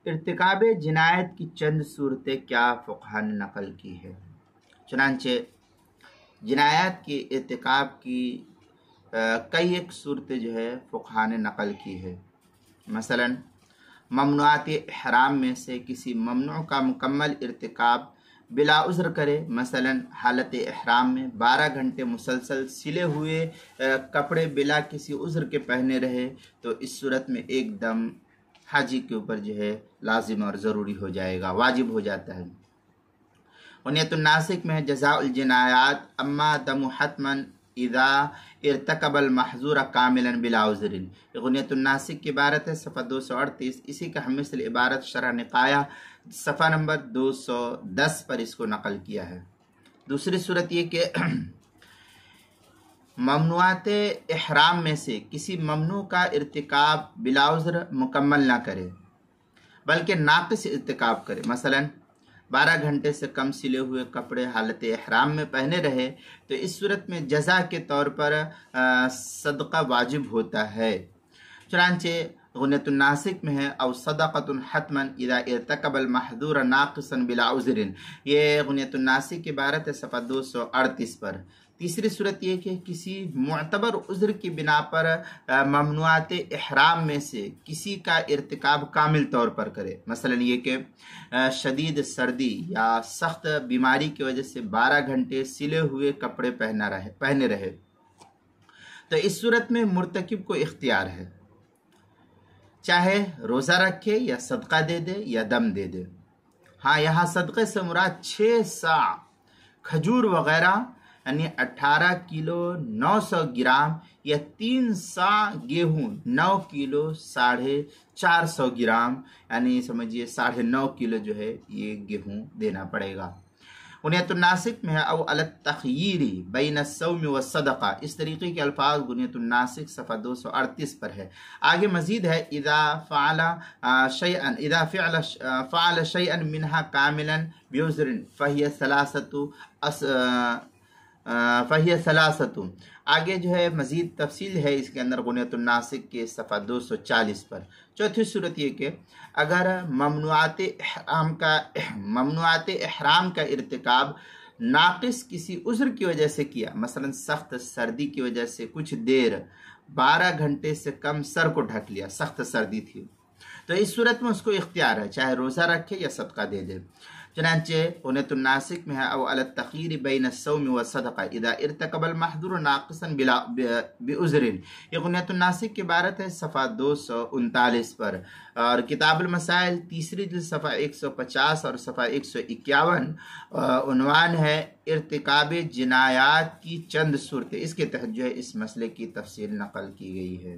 ارتکاب جنایت کی چند صورتیں کیا فقہ نے نقل کی ہے؟ چنانچہ جنایت کے ارتکاب کی کئی ایک صورتیں جو ہے فقہ نے نقل کی ہے۔ مثلا ممنوعات احرام میں سے کسی ممنوع کا مکمل ارتکاب بلا عذر کرے، مثلا حالت احرام میں 12 گھنٹے مسلسل سلے ہوئے کپڑے بلا کسی عذر کے پہنے رہے، تو اس صورت میں ایک دم حاجی کے اوپر جو ہے لازم اور ضروری ہو جائے گا، واجب ہو جاتا ہے۔ غنیۃ الناسک میں جزاء الجنایات اما دم حتما اذا ارتکب المحظور کاملا بلا عذر، غنیۃ الناسک کی عبارت ہے، صفحہ 238، اسی کا ہم مثل عبارت شرح نقایہ صفحہ نمبر 210 پر اس کو نقل کیا ہے۔ دوسری صورت یہ کہ ممنوعات احرام میں سے کسی ممنوع کا ارتکاب بلا عذر مکمل نہ کرے بلکہ ناقص ارتکاب کرے، مثلا 12 گھنٹے سے کم سلے ہوئے کپڑے حالت احرام میں پہنے رہے، تو اس صورت میں جزا کے طور پر صدقہ واجب ہوتا ہے۔ چنانچہ غنیۃ الناسک میں ہے او صدقۃ حتما اذا ارتکب المحظور ناقصا بلا عذر، یہ غنیۃ الناسک کی عبارت ہے، صفحہ 238 پر۔ تیسری صورت یہ کہ کسی معتبر عذر کی بنا پر ممنوعات احرام میں سے کسی کا ارتکاب کامل طور پر کرے، مثلا یہ کہ شدید سردی یا سخت بیماری کی وجہ سے 12 گھنٹے سلے ہوئے کپڑے پہنے رہے، تو اس صورت میں مرتکب کو اختیار ہے، چاہے روزہ رکھے یا صدقہ دے دے یا دم دے دے۔ ہاں، یہاں صدقے سے مراد 6 صاع کھجور وغیرہ یعنی 18 کلو 900 گرام یا 3 صاع گیہوں 9 کلو 450 گرام، یعنی سمجھیے 9.5 کلو جو ہے یہ گیہوں دینا پڑے گا۔ غنیۃ الناسک میں ہے او علی التخییر بین الصوم والصدقہ، اس طریقے کے الفاظ غنیۃ الناسک صفحہ 238 پر ہے۔ آگے مزید ہے اذا فعل شیئا منها کاملا بعذر فہی ثلاثۃ، آگے جو ہے مزید تفصیل ہے اس کے اندر غنیۃ الناسک کے صفحہ 240 پر۔ چوتھی صورت یہ کہ اگر ممنوعات احرام کا ارتکاب ناقص کسی عذر کی وجہ سے کیا، مثلا سخت سردی کی وجہ سے کچھ دیر 12 گھنٹے سے کم سر کو ڈھک لیا، سخت سردی تھی، تو اس صورت میں اس کو اختیار ہے، چاہے روزہ رکھے یا صدقہ دے دے۔ چنانچہ غنیۃ الناسک میں ہے او علی التخییر بین الصوم والصدقہ اذا ارتکب المحظور ناقصا بعذر، یہ غنیۃ الناسک کی عبارت ہے، صفحہ 239 پر۔ اور کتاب المسائل تیسری جلد صفحہ 150 اور صفحہ 151 عنوان ہے ارتکاب جنایات کی چند صورتیں، اس کے تحت جو ہے اس مسئلے کی تفصیل نقل کی گئی ہے۔